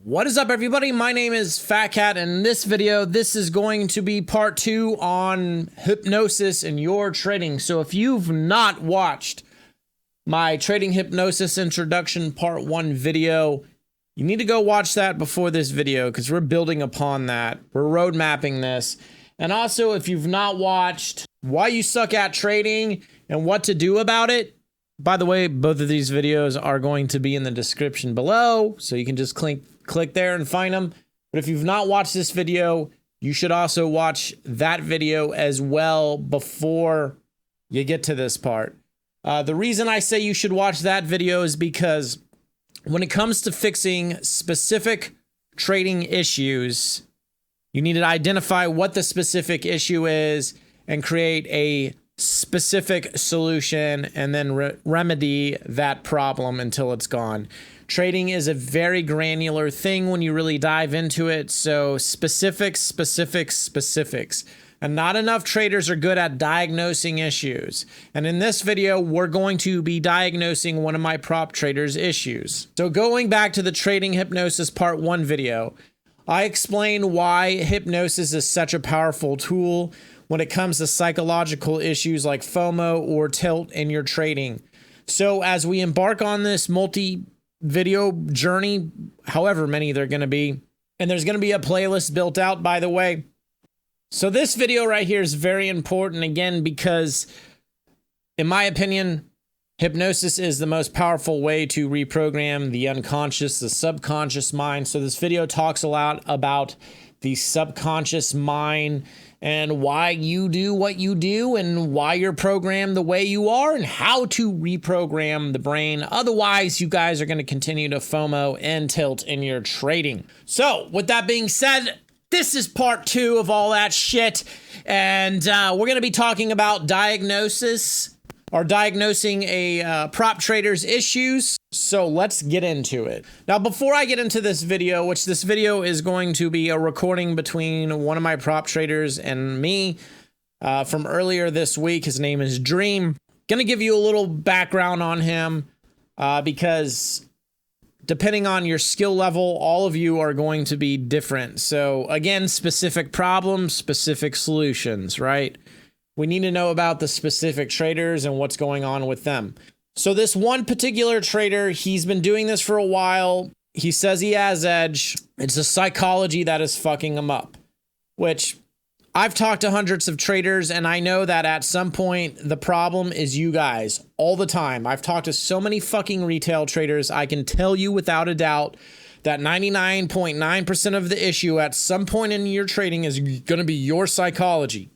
What is up, everybody? My name is Fat Cat, and in this video, this is going to be part 2 on hypnosis and your trading. So if you've not watched my trading hypnosis introduction part 1 video, you need to go watch that before this video because we're building upon that. We're road mapping this. And also, if you've not watched why you suck at trading and what to do about it, by the way, both of these videos are going to be in the description below, so you can just click there and find them. But if you've not watched this video, you should also watch that video as well before you get to this part. The reason I say you should watch that video is because when it comes to fixing specific trading issues, you need to identify what the specific issue is and create a specific solution and then remedy that problem until it's gone. Trading is a very granular thing when you really dive into it. So specifics. And not enough traders are good at diagnosing issues. And in this video, we're going to be diagnosing one of my prop traders' issues. So going back to the trading hypnosis part 1 video, I explain why hypnosis is such a powerful tool when it comes to psychological issues like FOMO or tilt in your trading. So as we embark on this multi-video journey, however many they're going to be, and there's going to be a playlist built out, by the way. So this video right here is very important, again, because in my opinion, hypnosis is the most powerful way to reprogram the unconscious, the subconscious mind. So this video talks a lot about the subconscious mind and why you do what you do and why you're programmed the way you are and how to reprogram the brain. Otherwise, you guys are going to continue to FOMO and tilt in your trading. So with that being said, this is part 2 of all that shit. And we're going to be talking about diagnosis or diagnosing a prop trader's issues. So let's get into it. Now, before I get into this video, which this video is going to be a recording between one of my prop traders and me from earlier this week. His name is Dream. Gonna give you a little background on him because depending on your skill level, all of you are going to be different. So again, specific problems, specific solutions, right? We need to know about the specific traders and what's going on with them. So this one particular trader, he's been doing this for a while. He says he has edge. It's the psychology that is fucking him up, which I've talked to hundreds of traders, and I know that at some point the problem is you guys all the time. I've talked to so many fucking retail traders. I can tell you without a doubt that 99.9% of the issue at some point in your trading is going to be your psychology.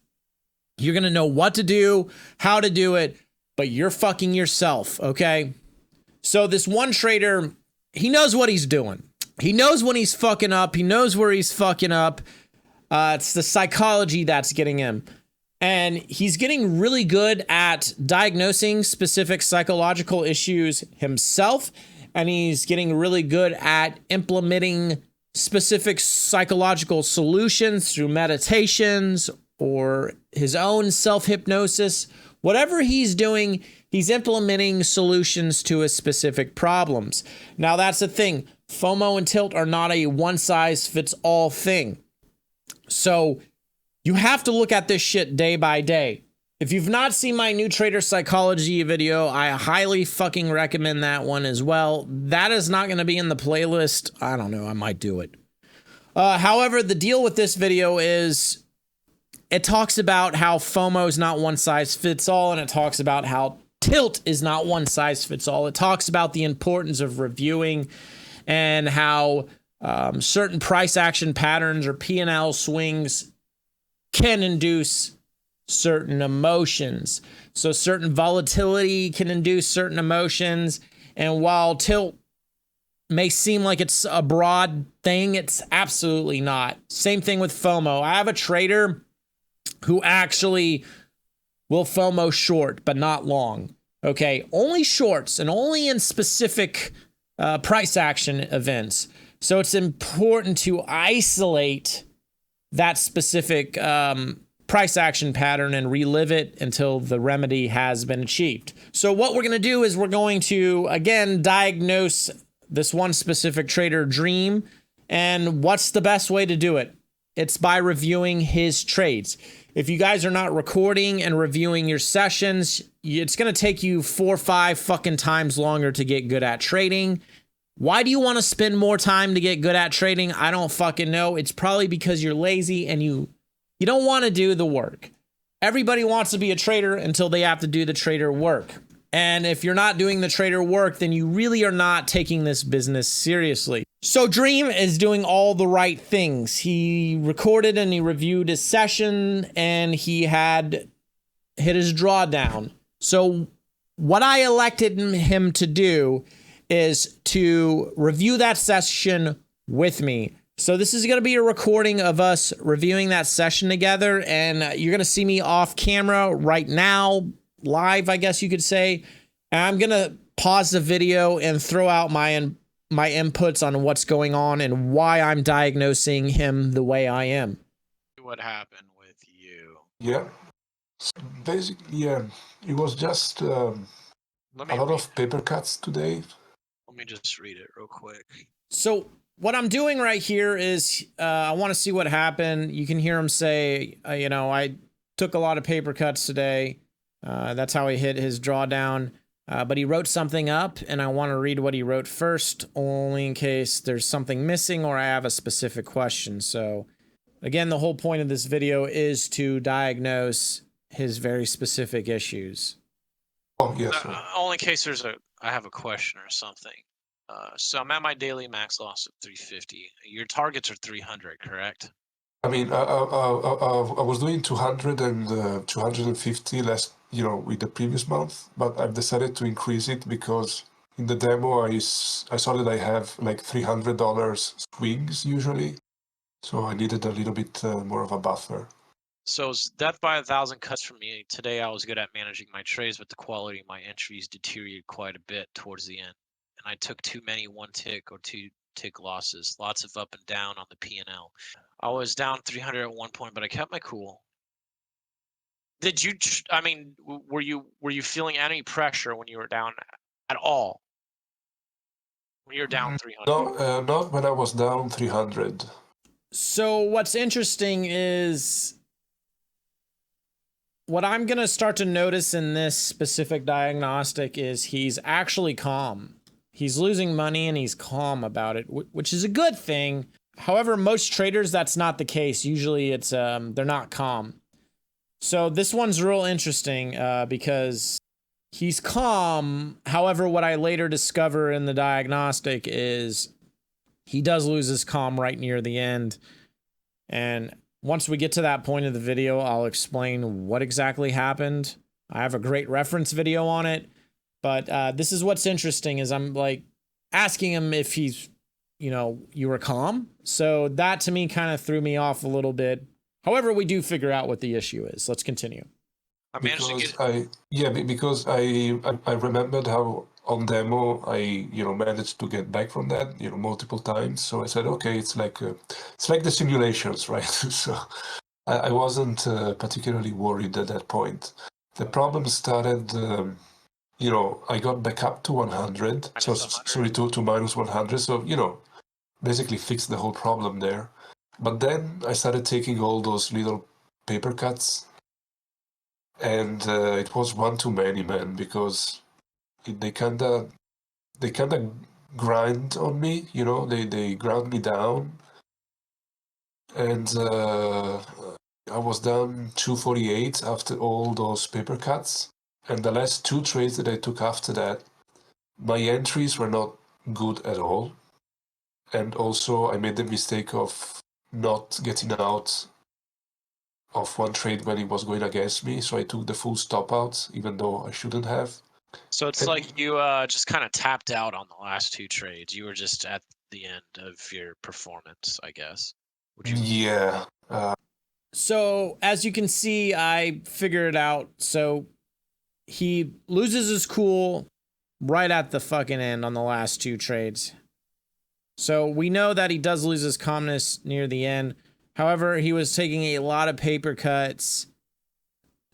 You're going to know what to do, how to do it, but you're fucking yourself, okay? So this one trader, he knows what he's doing. He knows when he's fucking up. He knows where he's fucking up. It's the psychology that's getting him. And he's getting really good at diagnosing specific psychological issues himself. And he's getting really good at implementing specific psychological solutions through meditations or his own self-hypnosis. Whatever he's doing, he's implementing solutions to his specific problems. Now, that's the thing. FOMO and tilt are not a one-size-fits-all thing. So you have to look at this shit day by day. If you've not seen my new trader psychology video, I highly fucking recommend that one as well. That is not going to be in the playlist. I don't know. I might do it. However, the deal with this video is it talks about how FOMO is not one size fits all, and it talks about how tilt is not one size fits all. It talks about the importance of reviewing and how certain price action patterns or P&L swings can induce certain emotions. So certain volatility can induce certain emotions. And while tilt may seem like it's a broad thing, it's absolutely not. Same thing with FOMO. I have a trader who actually will FOMO short, but not long. Okay, only shorts and only in specific price action events. So it's important to isolate that specific price action pattern and relive it until the remedy has been achieved. So what we're going to do is we're going to, again, diagnose this one specific trader, Dream, And what's the best way to do it? It's by reviewing his trades. If you guys are not recording and reviewing your sessions, it's going to take you 4 or 5 fucking times longer to get good at trading. Why do you want to spend more time to get good at trading? I don't fucking know. It's probably because you're lazy and you don't want to do the work. Everybody wants to be a trader until they have to do the trader work. And if you're not doing the trader work, then you really are not taking this business seriously. So Dream is doing all the right things. He recorded and he reviewed his session and he had hit his drawdown. So what I elected him to do is to review that session with me. So this is going to be a recording of us reviewing that session together, and you're going to see me off camera right now, live, I guess you could say. And I'm going to pause the video and throw out my inputs on what's going on and why I'm diagnosing him the way I am. What happened with you? Yeah. Basically, yeah, it was just a lot of paper cuts today. Let me just read it real quick. So what I'm doing right here is I want to see what happened. You can hear him say, I took a lot of paper cuts today. That's how he hit his drawdown. But he wrote something up, and I want to read what he wrote first, only in case there's something missing or I have a specific question. So again, the whole point of this video is to diagnose his very specific issues. Oh, yes. Only in case I have a question or something. So I'm at my daily max loss of 350. Your targets are 300, correct? I mean, I was doing 200 and 250 less, with the previous month, but I've decided to increase it because in the demo I saw that I have like $300 swings usually, so I needed a little bit more of a buffer. So it's death by 1,000 cuts for me. Today I was good at managing my trades, but the quality of my entries deteriorated quite a bit towards the end. And I took too many 1-tick or 2-tick losses, lots of up and down on the P&L. I was down 300 at one point, but I kept my cool. Did you, were you feeling any pressure when you were down at all? When you're down 300? No, not when I was down 300. So what's interesting is what I'm going to start to notice in this specific diagnostic is he's actually calm. He's losing money and he's calm about it, which is a good thing. However, most traders, that's not the case. Usually it's they're not calm. So this one's real interesting because he's calm. However, what I later discover in the diagnostic is he does lose his calm right near the end. And once we get to that point of the video, I'll explain what exactly happened. I have a great reference video on it. But this is what's interesting is I'm like asking him if he's, you were calm. So that to me kind of threw me off a little bit. However, we do figure out what the issue is. Let's continue. Because I remembered how on demo I managed to get back from that multiple times. So I said, okay, it's like the simulations, right? So I wasn't particularly worried at that point. The problem started. I got back up to 100. Sorry, to minus 100. So basically fixed the whole problem there. But then I started taking all those little paper cuts. And it was one too many, man, because they kind of grind on me, they ground me down. And I was down 248 after all those paper cuts. And the last 2 trades that I took after that, my entries were not good at all. And also I made the mistake of not getting out of one trade when it was going against me, so I took the full stop out, even though I shouldn't have. So it's like you just kind of tapped out on the last 2 trades. You were just at the end of your performance, I guess. Yeah. So as you can see, I figured it out. So he loses his cool right at the fucking end on the last 2 trades. So we know that he does lose his calmness near the end. However, he was taking a lot of paper cuts.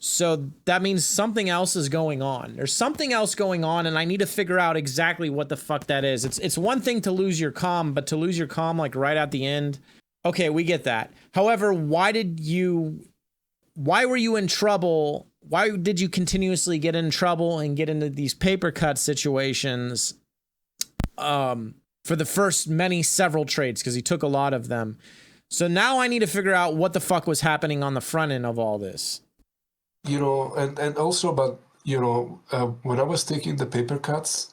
So that means something else is going on. There's something else going on, and I need to figure out exactly what the fuck that is. It's one thing to lose your comm, but to lose your comm like right at the end. Okay, we get that. However, why were you in trouble? Why did you continuously get in trouble and get into these paper cut situations for the first several trades? Because he took a lot of them. So now I need to figure out what the fuck was happening on the front end of all this. You know, and also, but, you know, when I was taking the paper cuts,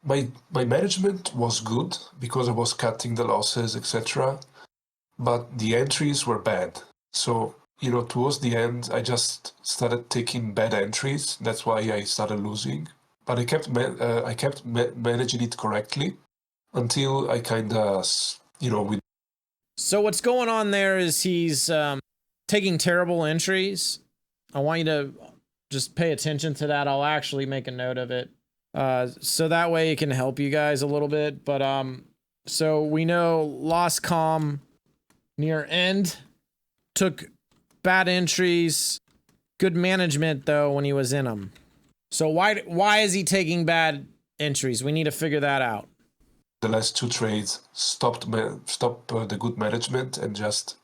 my management was good because I was cutting the losses, etc. But the entries were bad. So, you know, towards the end, I just started taking bad entries. That's why I started losing. But I kept managing it correctly until I kind of, you know, So what's going on there is he's taking terrible entries. I want you to just pay attention to that. I'll actually make a note of it. So that way it can help you guys a little bit. But so we know lost comm near end, took bad entries, good management though when he was in them. So why is he taking bad entries? We need to figure that out. The last two trades stopped the good management and just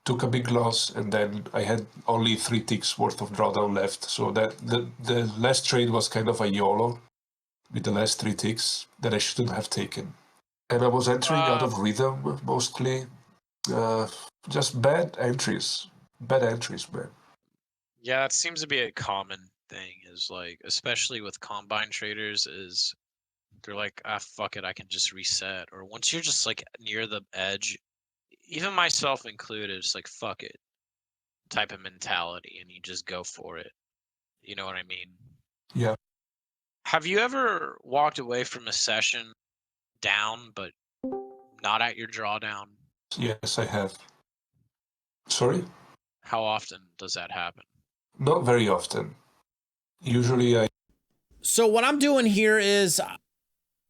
took a big loss, and then I had only 3 ticks worth of drawdown left. So that the last trade was kind of a YOLO with the last 3 ticks that I shouldn't have taken. And I was entering out of rhythm mostly. Just bad entries, man. Yeah, it seems to be a common thing. Is like, especially with combine traders, is they're like, ah, fuck it, I can just reset. Or once you're just like near the edge, even myself included, it's like fuck it type of mentality, and you just go for it. You know what I mean? Yeah. Have you ever walked away from a session down, but not at your drawdown? Yes, I have. Sorry? How often does that happen? Not very often. Usually So what I'm doing here is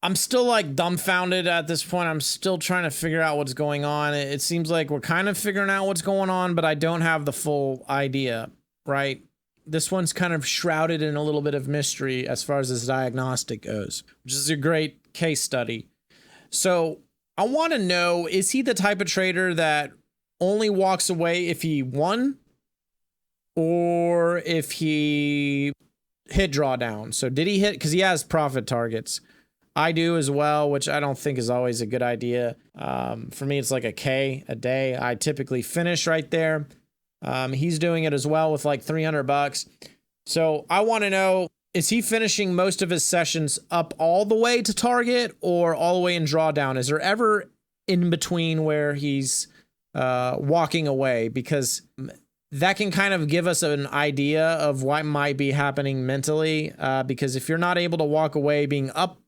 I'm still like dumbfounded at this point. I'm still trying to figure out what's going on. It seems like we're kind of figuring out what's going on, but I don't have the full idea, right? This one's kind of shrouded in a little bit of mystery as far as this diagnostic goes, which is a great case study. So I want to know, is he the type of trader that only walks away if he won or if he hit drawdown? So did he hit, because he has profit targets. I do as well, which I don't think is always a good idea. For me, it's like a K a day. I typically finish right there. He's doing it as well with like $300. So I want to know, is he finishing most of his sessions up all the way to target or all the way in drawdown? Is there ever in between where he's walking away? Because that can kind of give us an idea of what might be happening mentally. Because if you're not able to walk away being up,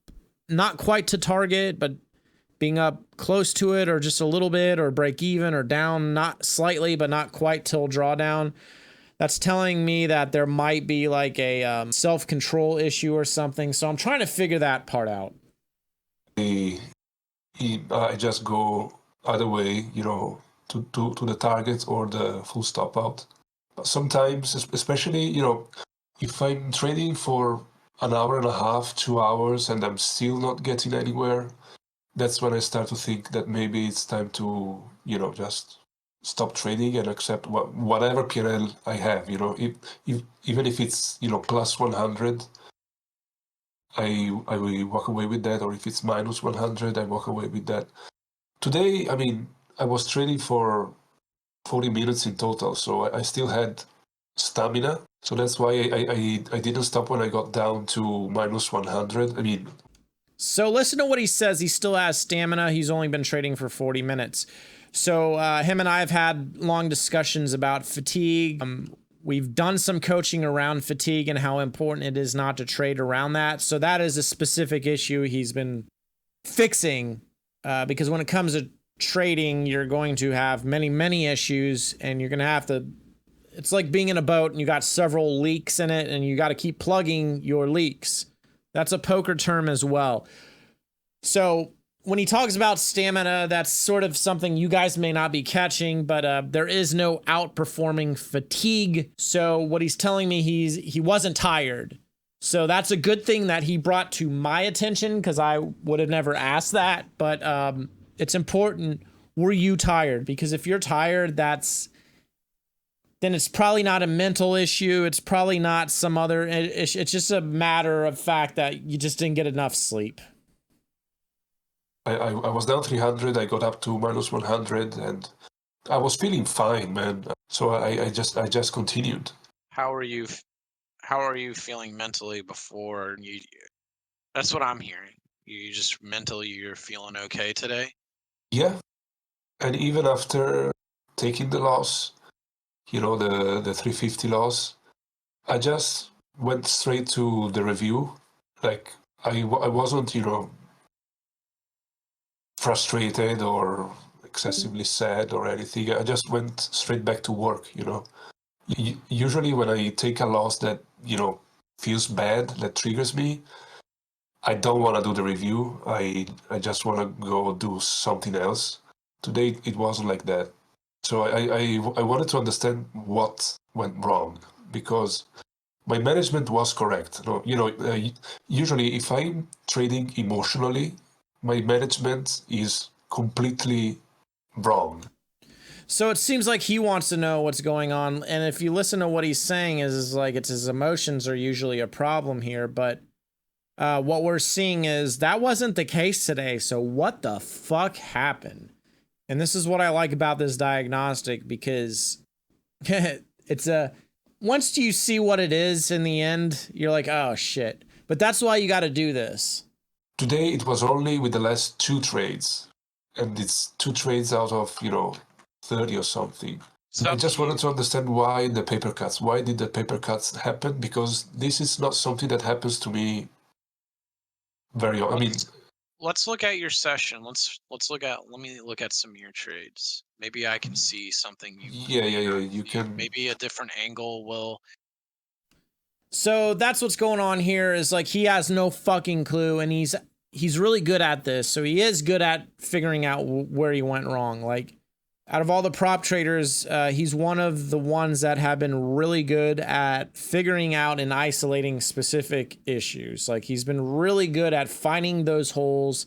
not quite to target, but being up close to it or just a little bit, or break even or down, not slightly, but not quite till drawdown, that's telling me that there might be like a self-control issue or something. So I'm trying to figure that part out. I just go either way, you know, to the target or the full stop out. But sometimes, especially, you know, if I'm trading for an hour and a half, 2 hours, and I'm still not getting anywhere, that's when I start to think that maybe it's time to, you know, just stop trading and accept whatever PNL I have. You know, even if it's, you know, plus 100, I will walk away with that, or if it's minus 100, I walk away with that. Today, I mean, I was trading for 40 minutes in total, so I still had stamina. So that's why I didn't stop when I got down to minus 100. I mean, so listen to what he says. He still has stamina. He's only been trading for 40 minutes. So him and I have had long discussions about fatigue. We've done some coaching around fatigue and how important it is not to trade around that. So that is a specific issue he's been fixing, because when it comes to trading, you're going to have many, many issues, and you're going to have to, it's like being in a boat and you got several leaks in it and you got to keep plugging your leaks. That's a poker term as well. So when he talks about stamina, that's sort of something you guys may not be catching, but there is no outperforming fatigue. So what he's telling me, he wasn't tired. So that's a good thing that he brought to my attention, because I would have never asked that. But it's important. Were you tired? Because if you're tired, then it's probably not a mental issue. It's probably not some other issue. It's just a matter of fact that you just didn't get enough sleep. I was down 300. I got up to minus 100, and I was feeling fine, man. So I just continued. How are you feeling mentally before you? That's what I'm hearing. You just mentally, you're feeling okay today? Yeah. And even after taking the loss, the 350 loss, I just went straight to the review. Like, I wasn't, frustrated or excessively sad or anything. I just went straight back to work, Usually when I take a loss that, feels bad, that triggers me, I don't want to do the review. I just want to go do something else. Today it wasn't like that. So I wanted to understand what went wrong, because my management was correct. Usually if I'm trading emotionally, my management is completely wrong. So it seems like he wants to know what's going on, and if you listen to what he's saying, is like it's his emotions are usually a problem here. But what we're seeing is that wasn't the case today. So what the fuck happened? And this is what I like about this diagnostic, because it's once you see what it is in the end, you're like, oh shit. But that's why you got to do this. Today it was only with the last 2 trades, and it's 2 trades out of 30 or something. So I just wanted to understand why the paper cuts. Why did the paper cuts happen? Because this is not something that happens to me very often. Let's look at your session. Let me look at some of your trades. Maybe I can see something. You can. Maybe a different angle will. So that's what's going on here, is like he has no fucking clue, and he's really good at this. So he is good at figuring out where he went wrong. Like, out of all the prop traders, he's one of the ones that have been really good at figuring out and isolating specific issues. Like, he's been really good at finding those holes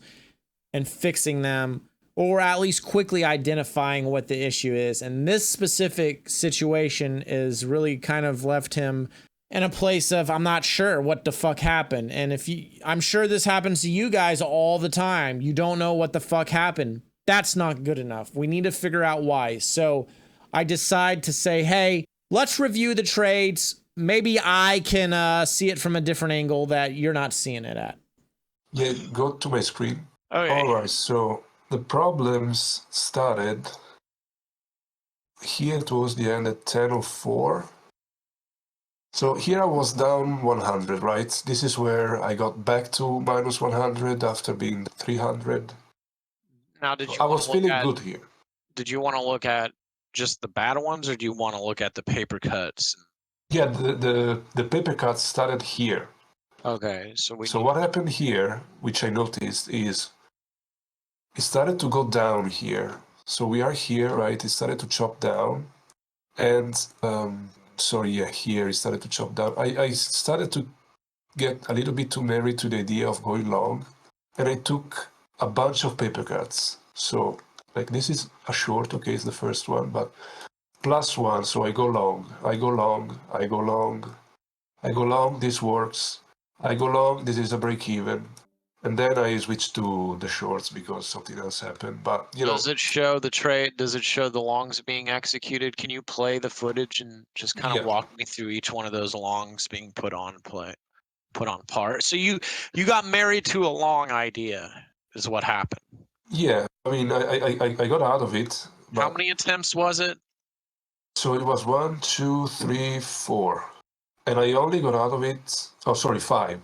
and fixing them, or at least quickly identifying what the issue is. And this specific situation is really kind of left him in a place of, I'm not sure what the fuck happened. And I'm sure this happens to you guys all the time. You don't know what the fuck happened. That's not good enough. We need to figure out why. So I decide to say, hey, let's review the trades. Maybe I can see it from a different angle that you're not seeing it at. Yeah, go to my screen. Okay. All right, so the problems started here towards the end at 10:04. So here I was down 100, right? This is where I got back to minus 100 after being 300. Now, I was feeling good here. Did you want to look at just the bad ones, or do you want to look at the paper cuts? Yeah, the paper cuts started here. Okay, so what happened here, which I noticed, is it started to go down here. So we are here, right? It started to chop down, and here it started to chop down. I started to get a little bit too married to the idea of going long, and I took a bunch of paper cuts. So like this is a short, okay, it's the first one, but +1, so I go long, this works, I go long, this is a break even, and then I switch to the shorts because something else happened. But does it show the trade? Does it show the longs being executed? Can you play the footage and just kind of walk me through each one of those longs being put on par? So you got married to a long idea, is what happened. Yeah, I mean, I got out of it. How many attempts was it? So it was 1, 2, 3, 4. And I only got out of it, 5.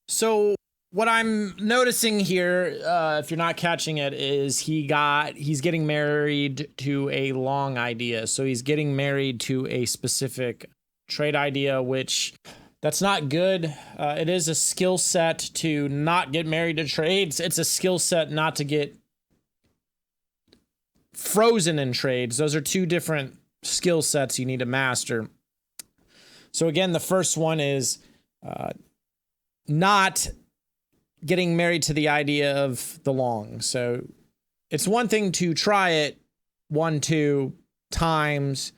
So what I'm noticing here, if you're not catching it, is he's getting married to a long idea. So he's getting married to a specific trade idea, which That's not good. It is a skill set to not get married to trades. It's a skill set not to get frozen in trades. Those are two different skill sets you need to master. So again, the first one is not getting married to the idea of the long. So it's one thing to try it 1-2 times,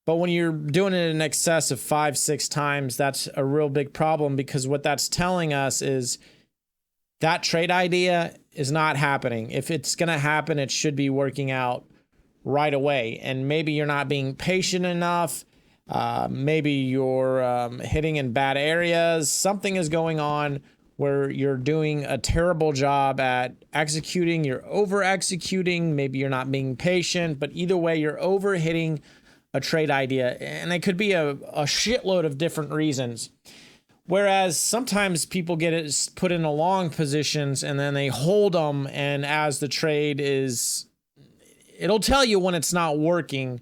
but when you're doing it in excess of 5-6 times, that's a real big problem, because what that's telling us is that trade idea is not happening. If it's going to happen, it should be working out right away. And maybe you're not being patient enough. Maybe you're hitting in bad areas. Something is going on where you're doing a terrible job at executing. You're over executing. Maybe you're not being patient, but either way, you're over hitting a trade idea. And it could be a shitload of different reasons. Whereas sometimes people get it put in a long positions and then they hold them. And as the trade is, it'll tell you when it's not working,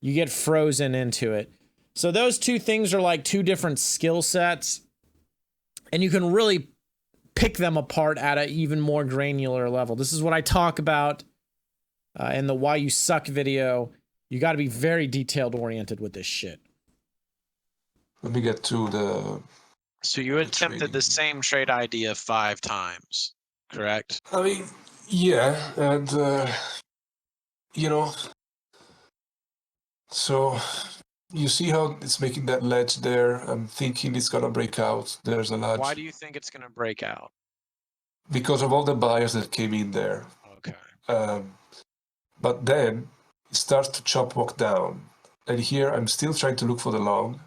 you get frozen into it. So those two things are like two different skill sets, and you can really pick them apart at an even more granular level. This is what I talk about in the Why You Suck video. You got to be very detailed oriented with this shit. Let me get to the... So you attempted the same trade idea 5 times, correct? I mean, yeah, and, you know, so you see how it's making that ledge there? I'm thinking it's going to break out. There's a ledge. Why do you think it's going to break out? Because of all the buyers that came in there. Okay. But then it starts to chop walk down. And here I'm still trying to look for the long.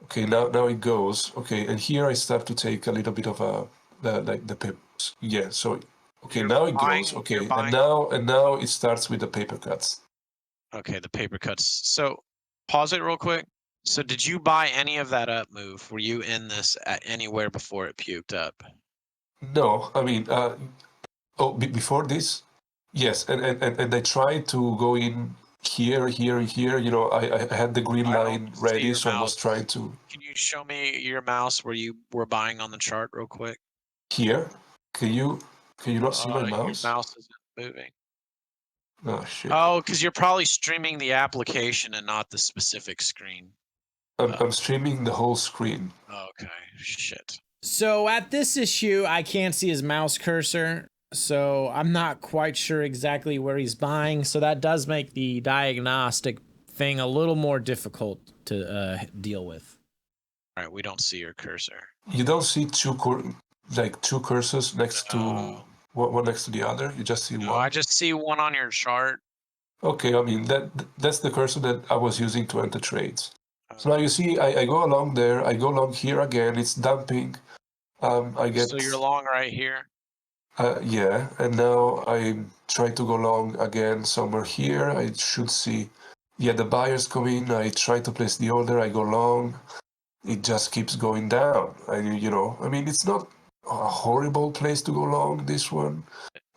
Okay, now it goes. Okay, and here I start to take a little bit of the pips. Yeah, so okay, now it goes. Okay, and now it starts with the paper cuts. Okay, the paper cuts. So pause it real quick. So did you buy any of that up move? Were you in this at anywhere before it puked up? No, I mean, before this, yes, and I tried to go in here, here, here. You know, I had the green line ready, so I was trying to. Can you show me your mouse where you were buying on the chart real quick? Here, can you not see my mouse? Your mouse isn't moving. Oh shit! Oh, because you're probably streaming the application and not the specific screen. I'm streaming the whole screen. Okay, shit. So at this issue, I can't see his mouse cursor, so I'm not quite sure exactly where he's buying. So that does make the diagnostic thing a little more difficult to deal with. All right, we don't see your cursor. You don't see two cursors next to one next to the other. You just see one. I just see one on your chart. Okay, I mean that's the cursor that I was using to enter trades. So now you see, I go along there. I go along here again. It's dumping. I get. So you're long right here. Yeah, and now I try to go long again somewhere here. I should see. Yeah, the buyers come in. I try to place the order. I go long. It just keeps going down. I mean, it's not a horrible place to go long. This one.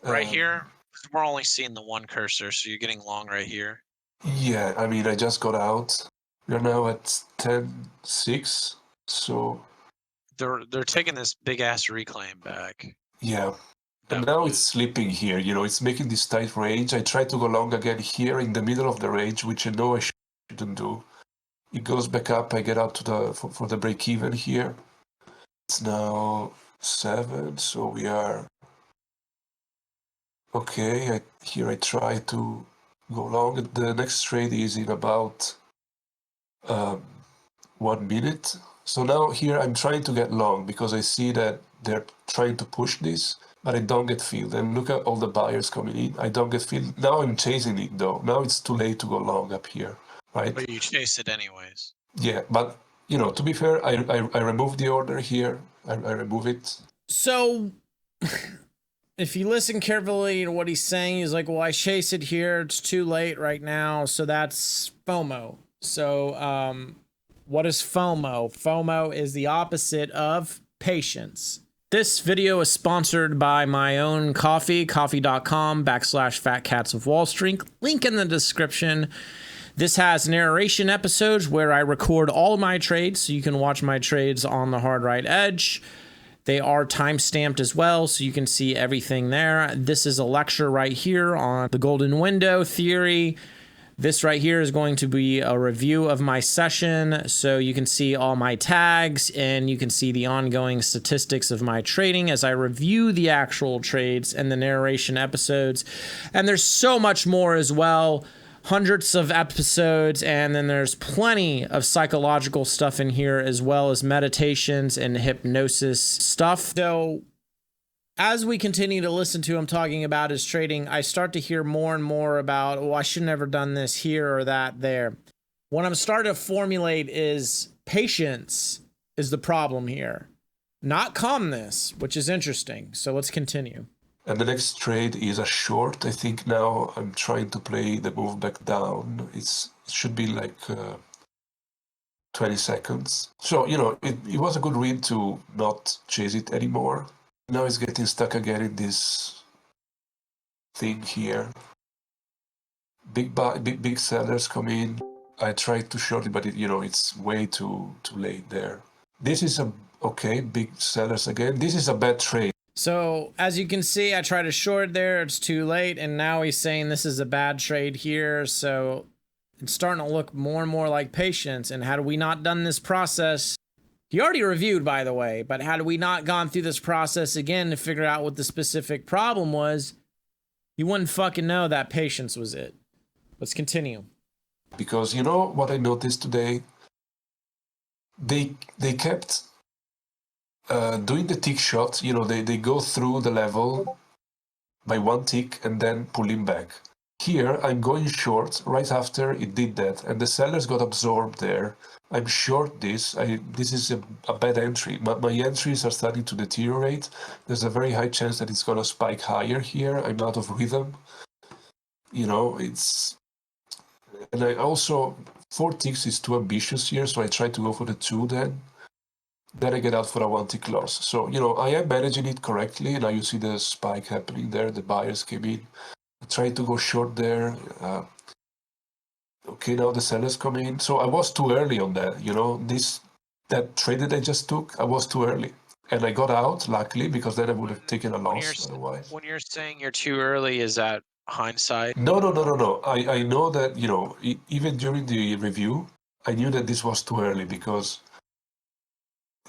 Right here. We're only seeing the one cursor, so you're getting long right here. Yeah, I mean, I just got out. We're now at 10.6, so they're taking this big ass reclaim back. Yeah, and now it's slipping here. You know, it's making this tight range. I try to go long again here in the middle of the range, which I know I shouldn't do. It goes back up. I get out to for the break even here. It's now 7, so we are okay. Here I try to go long. The next trade is in about 1 minute. So now here I'm trying to get long because I see that they're trying to push this, but I don't get filled. And look at all the buyers coming in. I don't get filled. Now I'm chasing it though. Now it's too late to go long up here, right? But you chase it anyways. Yeah, but you know, to be fair, I remove the order here. I remove it. So if you listen carefully to what he's saying, he's like, well, I chase it here. It's too late right now. So that's FOMO. So what is FOMO? FOMO is the opposite of patience. This video is sponsored by my own coffee, coffee.com/fatcatsofwallstreet. Link in the description. This has narration episodes where I record all of my trades, so you can watch my trades on the hard right edge. They are time-stamped as well, so you can see everything there. This is a lecture right here on the golden window theory. This right here is going to be a review of my session, so you can see all my tags and you can see the ongoing statistics of my trading as I review the actual trades and the narration episodes. And there's so much more as well. Hundreds of episodes, and then there's plenty of psychological stuff in here as well as meditations and hypnosis stuff. So as we continue to listen to him talking about his trading, I start to hear more and more about, oh, I should have never done this here or that there. What I'm starting to formulate is patience is the problem here, not calmness, which is interesting. So let's continue. And the next trade is a short. I think now I'm trying to play the move back down. It should be like 20 seconds. So, it was a good read to not chase it anymore. Now it's getting stuck again in this thing here. Big sellers come in. I tried to short it, but it's way too late there. This is big sellers again. This is a bad trade. So as you can see, I tried to short there. It's too late. And now he's saying this is a bad trade here. So it's starting to look more and more like patience. And had we not done this process, he already reviewed, by the way, but had we not gone through this process again to figure out what the specific problem was, you wouldn't fucking know that patience was it. Let's continue. Because what I noticed today? They kept doing the tick shot. They go through the level by one tick and then pulling back. Here, I'm going short right after it did that, and the sellers got absorbed there. I'm short this. This is a bad entry. My entries are starting to deteriorate. There's a very high chance that it's going to spike higher here. I'm out of rhythm. And I also, 4 ticks is too ambitious here, so I try to go for the 2 then. Then I get out for a 1 tick loss. So, I am managing it correctly. Now you see the spike happening there. The buyers came in. I tried to go short there. Okay, now the sellers come in. So I was too early on that. That trade that I just took, I was too early. And I got out, luckily, because then I would have taken a loss otherwise. When you're saying you're too early, is that hindsight? No. I know that, even during the review, I knew that this was too early because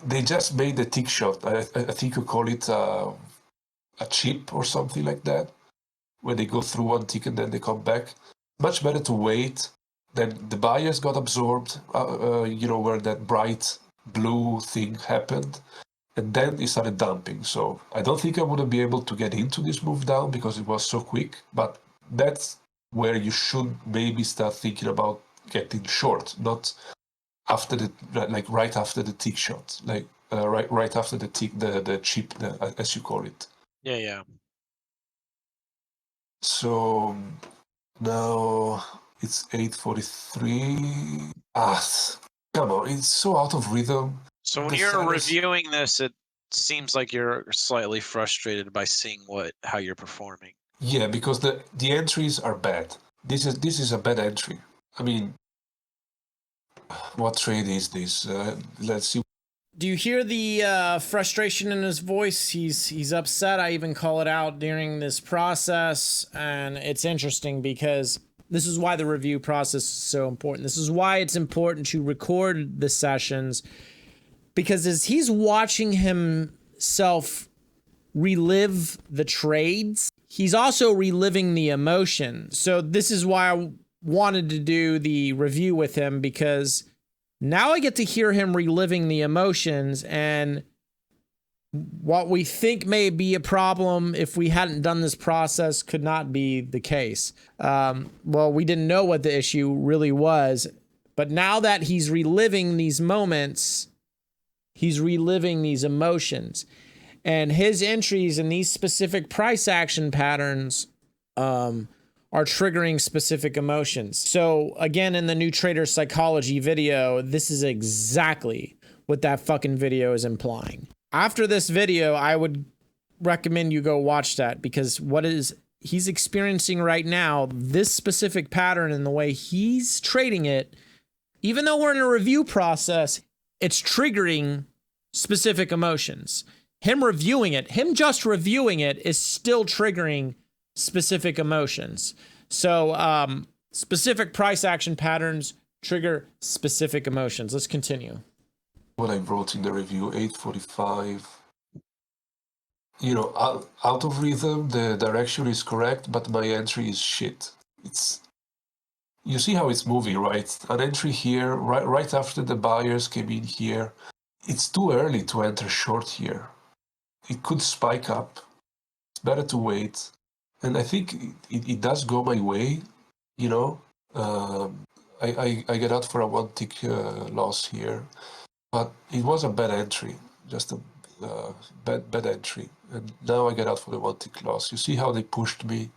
they just made the tick shot. I think you call it a chip or something like that, where they go through 1 tick and then they come back. Much better to wait. Then the buyers got absorbed, where that bright blue thing happened. And then it started dumping. So I don't think I would be able to get into this move down because it was so quick. But that's where you should maybe start thinking about getting short, not after right after the tick shot, right after the tick, the chip, as you call it. Yeah. So now it's 8:43. Come on, it's so out of rhythm. So when you're reviewing this, it seems like you're slightly frustrated by seeing how you're performing. Yeah, because the entries are bad. This is a bad entry. I mean, what trade is this? Let's see. Do you hear the frustration in his voice? He's upset. I even call it out during this process, and it's interesting because this is why the review process is so important. This is why it's important to record the sessions, because as he's watching himself relive the trades, he's also reliving the emotion. So this is why I wanted to do the review with him, because now I get to hear him reliving the emotions, and what we think may be a problem if we hadn't done this process could not be the case. Well, we didn't know what the issue really was, but now that he's reliving these moments, he's reliving these emotions, and his entries in these specific price action patterns are triggering specific emotions. So again, in the new trader psychology video, this is exactly what that fucking video is implying. After this video, I would recommend you go watch that, because what is he's experiencing right now, this specific pattern and the way he's trading it, even though we're in a review process, it's triggering specific emotions. Him just reviewing it is still triggering specific emotions. So specific price action patterns trigger specific emotions. Let's continue. What I wrote in the review, 8:45. You know, out of rhythm, the direction is correct, but my entry is shit. You see how it's moving, right? An entry here, right after the buyers came in here. It's too early to enter short here. It could spike up. It's better to wait. And I think it does go my way, you know. I get out for a 1 tick loss here. But it was a bad entry, just a bad entry. And now I get out for the 1 tick loss. You see how they pushed me?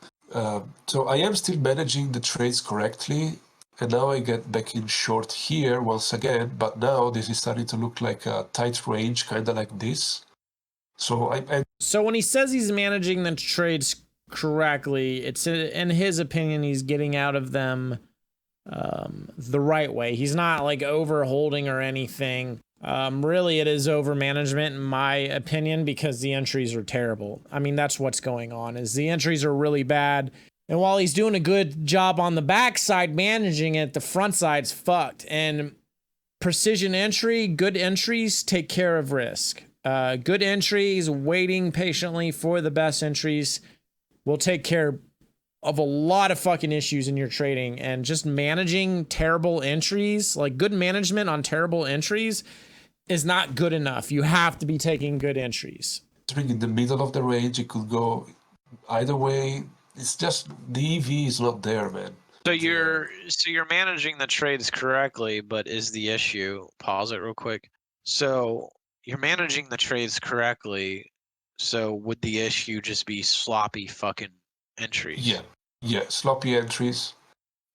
So I am still managing the trades correctly. And now I get back in short here once again. But now this is starting to look like a tight range, kind of like this. So when he says he's managing the trades correctly, it's in his opinion, he's getting out of them the right way. He's not like over holding or anything. Really, it is over management in my opinion, because the entries are terrible. I mean, that's what's going on, is the entries are really bad. And while he's doing a good job on the backside managing it, the front side's fucked. And precision entry, good entries take care of risk. Good entries, waiting patiently for the best entries will take care of a lot of fucking issues in your trading. And just managing terrible entries, like good management on terrible entries, is not good enough. You have to be taking good entries. In the middle of the range, it could go either way. It's just the EV is not there, man. So you're managing the trades correctly, but is the issue, pause it real quick. So you're managing the trades correctly, so would the issue just be sloppy fucking entries? Yeah, sloppy entries.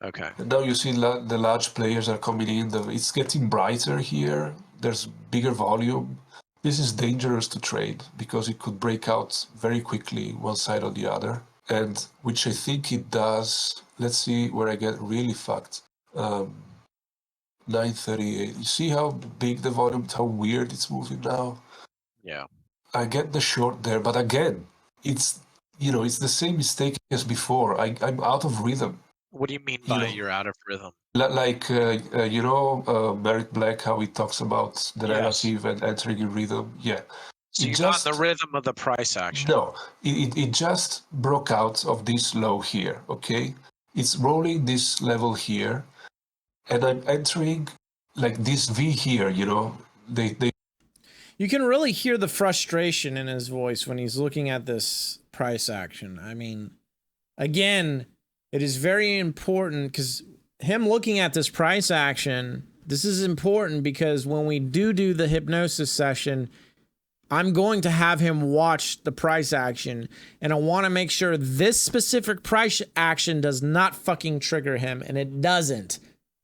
Okay. And now you see the large players are coming in. It's getting brighter here. There's bigger volume. This is dangerous to trade because it could break out very quickly one side or the other. And which I think it does. Let's see where I get really fucked. 938. You see how big the volume, how weird it's moving now? Yeah. I get the short there, but again, it's the same mistake as before. I'm out of rhythm. What do you mean by you're out of rhythm? Like Merritt Black, how he talks about the relative and entering in rhythm. Yeah. So you're not in the rhythm of the price action. No, it just broke out of this low here, okay? It's rolling this level here, and I'm entering like this V here, they You can really hear the frustration in his voice when he's looking at this price action. I mean, again, it is very important because him looking at this price action, this is important because when we do the hypnosis session, I'm going to have him watch the price action, and I want to make sure this specific price action does not fucking trigger him, and it doesn't.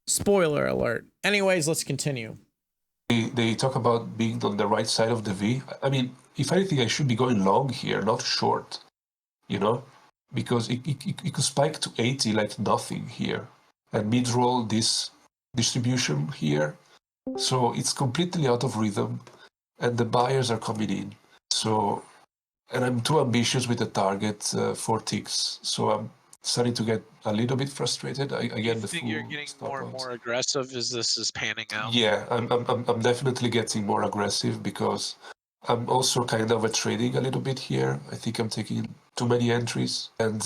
Spoiler alert. Anyways, let's continue. They talk about being on the right side of the V. I mean, if anything, I should be going long here, not short, because it could spike to 80 like nothing here, and mid-roll this distribution here. So it's completely out of rhythm, and the buyers are coming in. So, and I'm too ambitious with the target, 4 ticks. So I'm starting to get a little bit frustrated. I get the full. You're getting more and more aggressive as this is panning out? Yeah, I'm definitely getting more aggressive because I'm also kind of trading a little bit here. I think I'm taking too many entries, and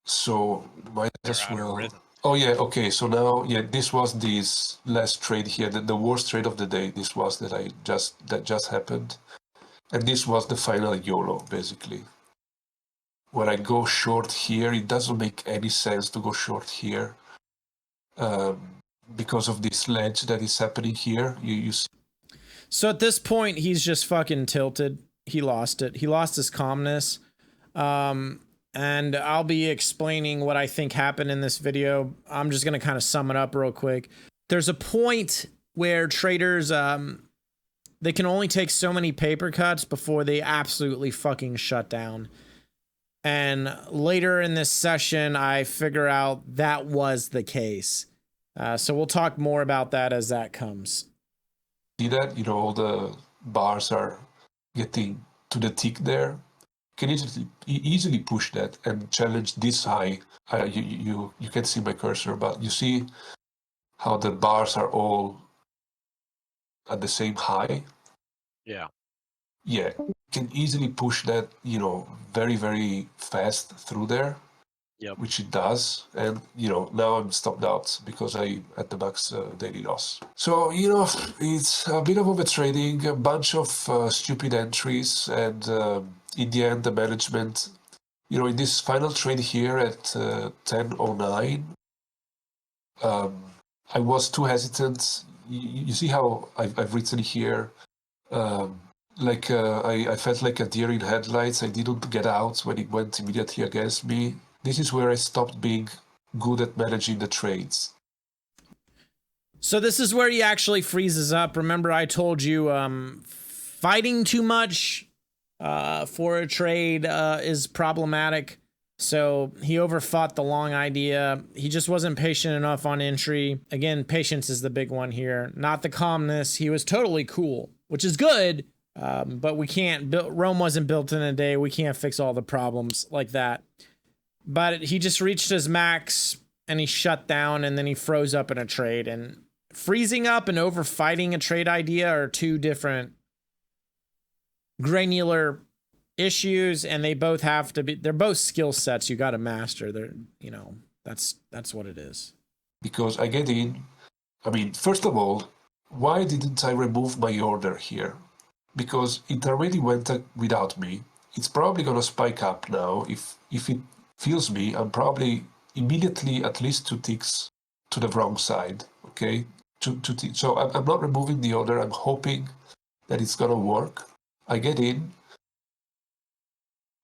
so might as well. Oh yeah, okay. So now, this was this last trade here, the worst trade of the day. This was that just happened, and this was the final YOLO basically. When I go short here, it doesn't make any sense to go short here. Because of this ledge that is happening here. You see. So at this point, he's just fucking tilted. He lost it. He lost his calmness. And I'll be explaining what I think happened in this video. I'm just going to kind of sum it up real quick. There's a point where traders, they can only take so many paper cuts before they absolutely fucking shut down. And later in this session, I figure out that was the case. So we'll talk more about that as that comes. See that? You know, all the bars are getting to the tick there. You can easily push that and challenge this high. You can see my cursor, but you see how the bars are all at the same high? Yeah. Yeah, you can easily push that, you know, very, very fast through there. Yep. Which it does, and you know, now I'm stopped out because I at the max daily loss. So you know, it's a bit of overtrading, a bunch of stupid entries, and in the end, the management, you know, in this final trade here at 10:09, I was too hesitant. You see how I've written here, I felt like a deer in headlights. I didn't get out when it went immediately against me. This is where I stopped being good at managing the trades. So this is where he actually freezes up. Remember, I told you fighting too much for a trade is problematic. So he overfought the long idea. He just wasn't patient enough on entry. Again, patience is the big one here, not the calmness. He was totally cool, which is good, but we can't build. Rome wasn't built in a day. We can't fix all the problems like that. But he just reached his max and he shut down, and then he froze up in a trade. And freezing up and overfighting a trade idea are two different granular issues, and they both have to be, they're both skill sets you got to master. They're, you know, that's what it is. Because I get in, I mean, first of all, why didn't I remove my order here? Because it already went without me. It's probably going to spike up now. If it feels me, I'm probably immediately at least 2 ticks to the wrong side, okay? So I'm not removing the order. I'm hoping that it's going to work. I get in.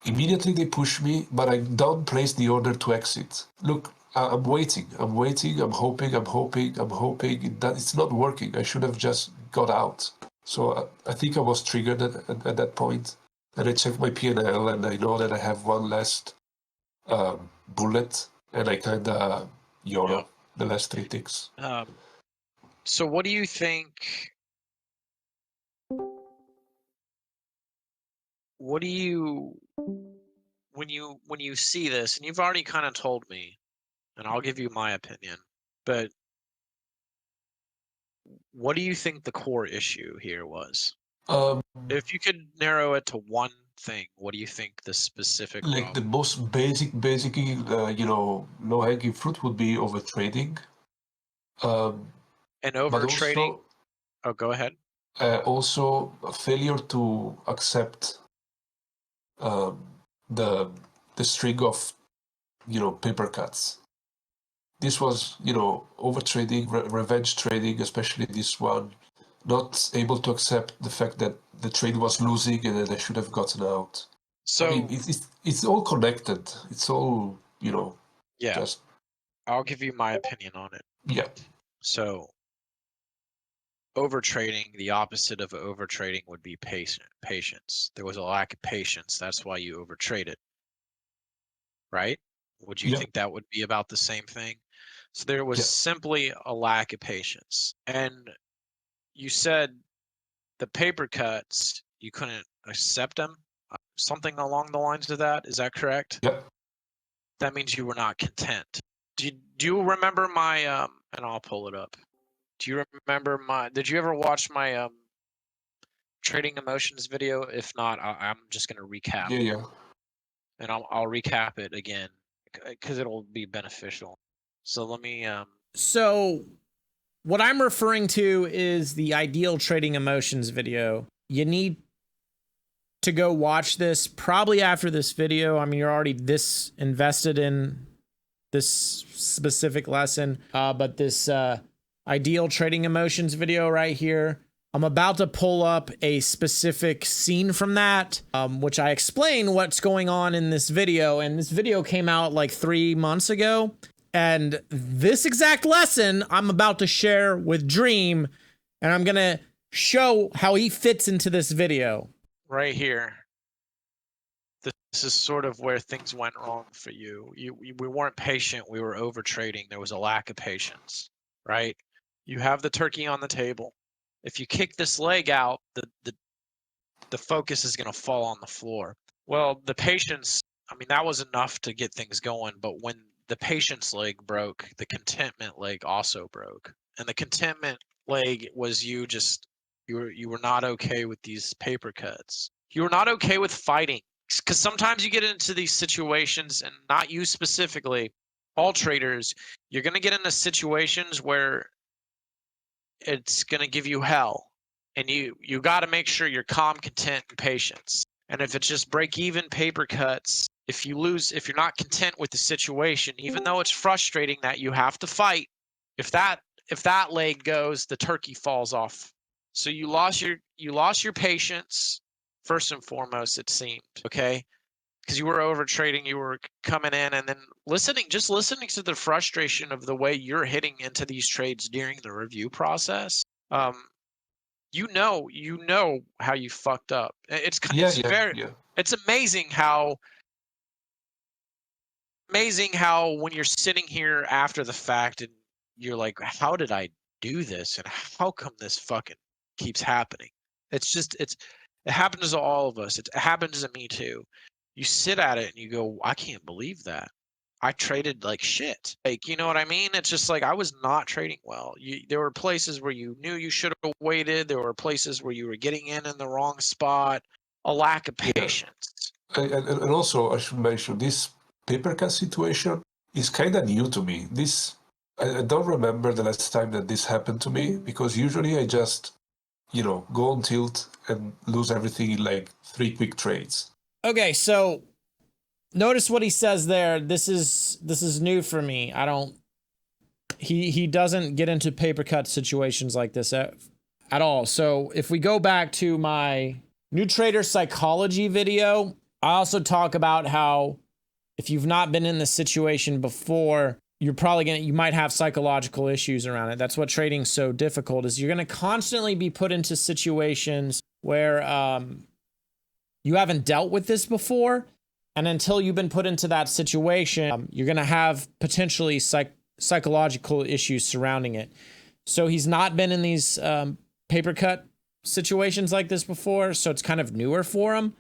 Immediately they push me, but I don't place the order to exit. Look, I'm waiting, I'm hoping. That it's not working. I should have just got out. So I think I was triggered at that point. And I checked my P&L, and I know that I have one last bullet, and I kind of YOLO the last 3 ticks. So what do you think? What do you, when you see this, and you've already kind of told me, and I'll give you my opinion, but what do you think the core issue here was? If you could narrow it to one thing, what do you think the specific like problem? the most basically, low-hanging fruit would be overtrading. And overtrading. Oh, go ahead. Also, a failure to accept the string of paper cuts. This was overtrading, revenge trading, especially this one. Not able to accept the fact that the trade was losing and that I should have gotten out. So I mean, it's all connected. It's all yeah. Just I'll give you my opinion on it. Yeah. So overtrading, the opposite of overtrading would be patience. There was a lack of patience. That's why you overtraded. Right? Would you think that would be about the same thing? So there was simply a lack of patience. And you said the paper cuts, you couldn't accept them? Something along the lines of that. Is that correct? Yep. That means you were not content. Do you remember my and I'll pull it up. Do you remember did you ever watch my trading emotions video? If not, I'm just going to recap. Yeah. And I'll recap it again because it'll be beneficial. So let me So what I'm referring to is the ideal trading emotions video. You need to go watch this probably after this video. I mean, you're already this invested in this specific lesson, but this ideal trading emotions video right here, I'm about to pull up a specific scene from that, which I explain what's going on in this video. And this video came out like 3 months ago. And this exact lesson I'm about to share with Dream, and I'm going to show how he fits into this video. right here. this is sort of where things went wrong for you. We weren't patient. We were over trading. There was a lack of patience, right? You have the turkey on the table. If you kick this leg out, the focus is going to fall on the floor. Well, the patience, I mean, that was enough to get things going. But when the patience leg broke, the contentment leg also broke. And the contentment leg was you were not okay with these paper cuts. You were not okay with fighting. Because sometimes you get into these situations, and not you specifically, all traders, you're going to get into situations where it's going to give you hell. And you got to make sure you're calm, content, and patience. And if it's just break even paper cuts, if you're not content with the situation, even though it's frustrating that you have to fight, if that leg goes, the turkey falls off. So you lost your patience first and foremost, it seemed, okay? Because you were over trading, you were coming in, and then listening to the frustration of the way you're hitting into these trades during the review process. You know how you fucked up. It's amazing how when you're sitting here after the fact and you're like, how did I do this, and how come this fucking keeps happening? It happens to all of us. It happens to me too. You sit at it and you go, I can't believe that. I traded like shit. Like, you know what I mean? It's just like I was not trading well. There were places where you knew you should have waited. There were places where you were getting in the wrong spot. A lack of patience. And also, I should mention, this paper cut situation is kind of new to me. I don't remember the last time that this happened to me, because usually I just, go on tilt and lose everything in like 3 quick trades. Okay, so notice what he says there. This is new for me. He doesn't get into paper cut situations like this at all. So if we go back to my new trader psychology video, I also talk about how if you've not been in this situation before, you might have psychological issues around it. That's what trading's so difficult, is you're going to constantly be put into situations where you haven't dealt with this before. And until you've been put into that situation, you're going to have potentially psychological issues surrounding it. So he's not been in these paper cut situations like this before, so it's kind of newer for him.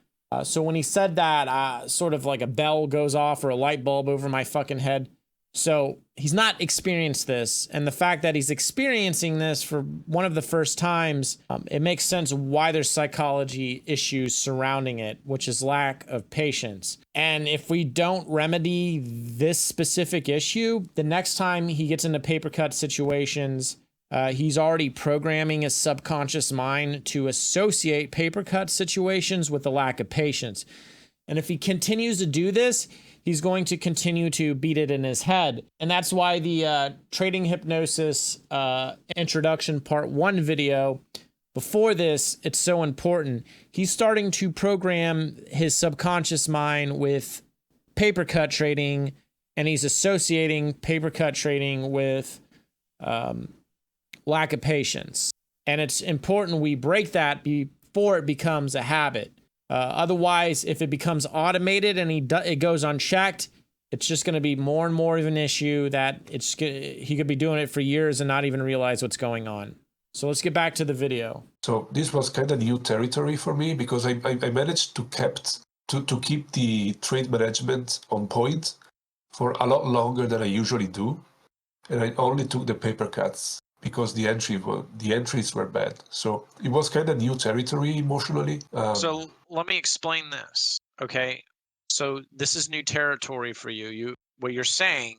So when he said that, sort of like a bell goes off or a light bulb over my fucking head. So he's not experienced this. And the fact that he's experiencing this for one of the first times, it makes sense why there's psychology issues surrounding it, which is lack of patience. And if we don't remedy this specific issue, the next time he gets into paper cut situations, he's already programming his subconscious mind to associate paper cut situations with the lack of patience. And if he continues to do this, he's going to continue to beat it in his head. And that's why the trading hypnosis introduction part 1 video, before this, it's so important. He's starting to program his subconscious mind with paper cut trading, and he's associating paper cut trading with lack of patience. And it's important we break that before it becomes a habit. Otherwise, if it becomes automated and it goes unchecked, it's just going to be more and more of an issue that he could be doing it for years and not even realize what's going on. So let's get back to the video. So this was kind of new territory for me, because I managed to keep the trade management on point for a lot longer than I usually do, and I only took the paper cuts because the entries were bad. So it was kind of new territory emotionally. So let me explain this, okay? So this is new territory for you. What you're saying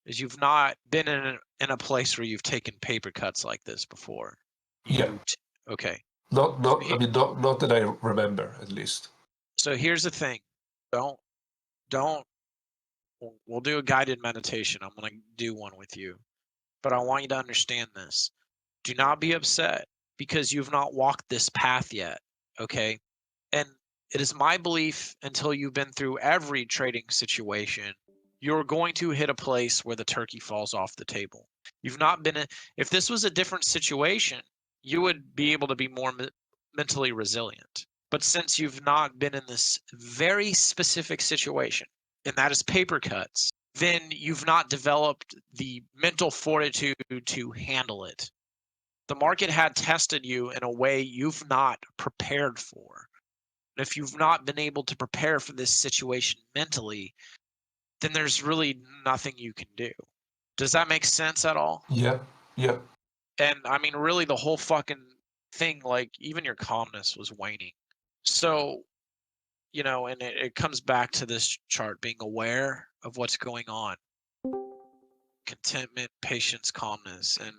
is you've not been in a place where you've taken paper cuts like this before. Okay. Not that I remember, at least. So here's the thing. We'll do a guided meditation. I'm going to do one with you. But I want you to understand this. Do not be upset because you've not walked this path yet, okay? And it is my belief, until you've been through every trading situation, you're going to hit a place where the turkey falls off the table. You've not been if this was a different situation, you would be able to be more mentally resilient. But since you've not been in this very specific situation, and that is paper cuts, then you've not developed the mental fortitude to handle it. The market had tested you in a way you've not prepared for. And if you've not been able to prepare for this situation mentally, then there's really nothing you can do. Does that make sense at all? Yeah, yeah. And I mean, really, the whole fucking thing, like, even your calmness was waning. So, and it comes back to this chart being aware of what's going on. Contentment, patience, calmness. And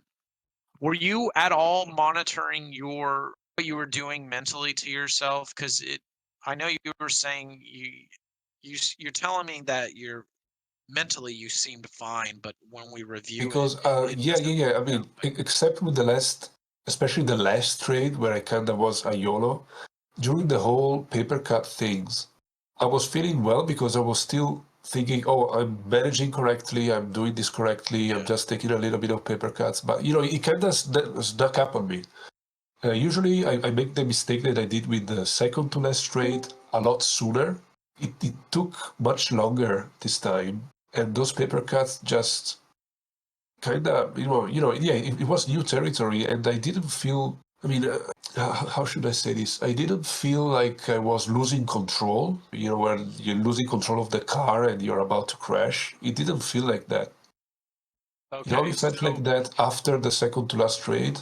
were you at all monitoring what you were doing mentally to yourself? Because I know you were saying you're telling me that you're mentally you seemed fine, but when we review Because it yeah, doesn't. yeah, yeah. I mean, except with the last, especially the last trade where I kind of was a YOLO, during the whole paper cut things, I was feeling well because I was still thinking, oh, I'm managing correctly, I'm doing this correctly, I'm just taking a little bit of paper cuts. But it kind of snuck up on me. Usually, I make the mistake that I did with the second to last trade a lot sooner. It took much longer this time, and those paper cuts just kind of, yeah, it was new territory, and I didn't feel. I mean, how should I say this? I didn't feel like I was losing control. When you're losing control of the car and you're about to crash. It didn't feel like that. It Okay, only felt so like that after the second to last trade.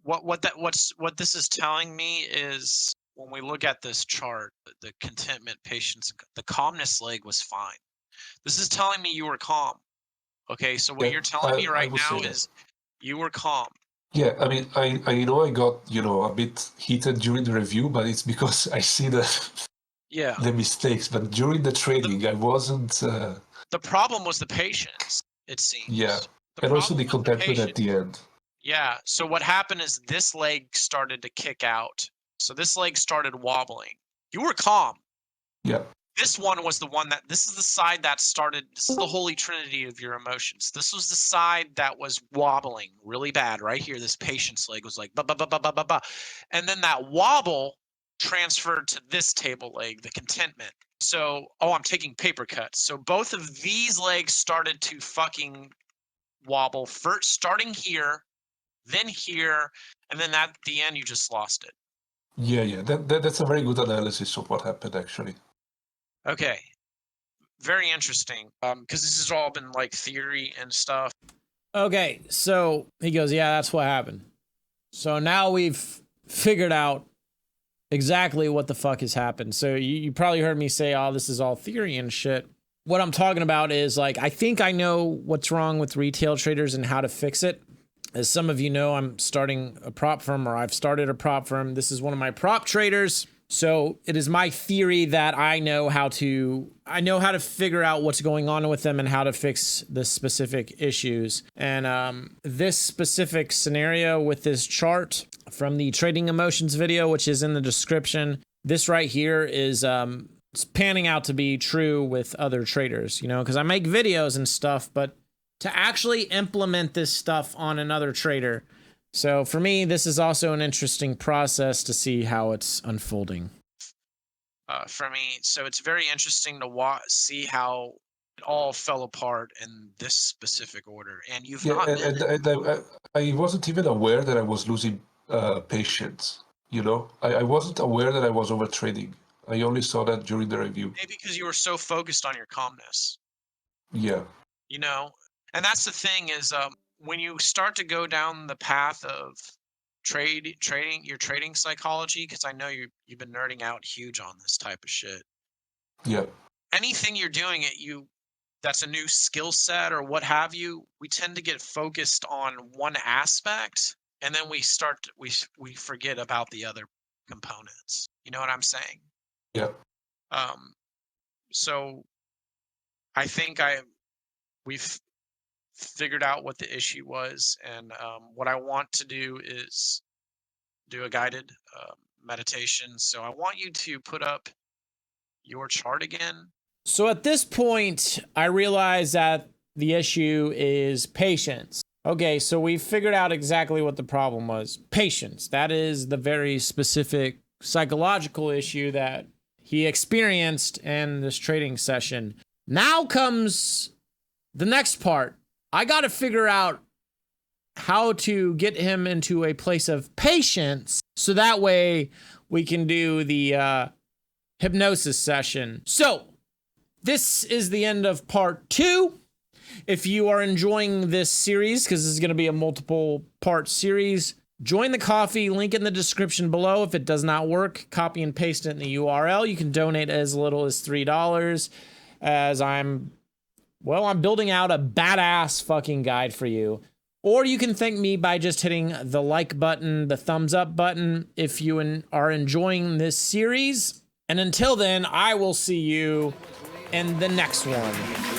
what this is telling me is when we look at this chart, the contentment, patience, the calmness leg was fine. This is telling me you were calm. Okay, so what Yeah, you're telling me I right would say now that. is you were calm. Yeah, I mean, I know I got, a bit heated during the review, but it's because I see Yeah. the mistakes. But during the trading, I wasn't, The problem was the patience, it yeah. seems. The And also problem the was the contentment at patience. the end. Yeah. So what happened is this leg started to kick out. So this leg started wobbling. You were calm. Yeah, This one was the one this is the side that started. This is the holy trinity of your emotions. This was the side that was wobbling really bad right here. This patience leg was like, ba, ba, ba, ba, ba, ba, ba. And then that wobble transferred to this table leg, the contentment. So, I'm taking paper cuts. So both of these legs started to fucking wobble first, starting here, then here, and then at the end, you just lost it. yeah. That's a very good analysis of what happened, actually. Okay. Very interesting. Because this has all been like theory and stuff. Okay, so he goes, yeah, that's what happened. So now we've figured out exactly what the fuck has happened. So you probably heard me say, oh, this is all theory and shit. What I'm talking about is like, I think I know what's wrong with retail traders and how to fix it. As some of you know, I'm starting a prop firm, or I've started a prop firm. This is one of my prop traders. So it is my theory that I know how to figure out what's going on with them and how to fix the specific issues. And this specific scenario with this chart from the Trading Emotions video, which is in the description, this right here is it's panning out to be true with other traders, because I make videos and stuff, but to actually implement this stuff on another trader. So for me, this is also an interesting process to see how it's unfolding. For me, so it's very interesting to see how it all fell apart in this specific order, and you've Yeah, not been. and I wasn't even aware that I was losing patience. I wasn't aware that I was over trading. I only saw that during the review. Maybe because you were so focused on your calmness, Yeah, and that's the thing is, when you start to go down the path of trading your trading psychology, because I know you've been nerding out huge on this type of shit. yeah, Anything you're doing that's a new skill set or what have you, we tend to get focused on one aspect, and then we forget about the other components. You know what I'm saying? yeah. Um, so I think we've figured out what the issue was, and what I want to do is do a guided meditation. So I want you to put up your chart again. So at this point, I realize that the issue is patience. Okay, so we figured out exactly what the problem was. Patience. That is the very specific psychological issue that he experienced in this trading session. Now comes the next part. I got to figure out how to get him into a place of patience so that way we can do the hypnosis session. So this is the end of part 2. If you are enjoying this series, because this is going to be a multiple part series, join the coffee, link in the description below. If it does not work, copy and paste it in the URL. You can donate as little as $3, as I'm building out a badass fucking guide for you. Or you can thank me by just hitting the like button, the thumbs up button, if you are enjoying this series. And until then, I will see you in the next one.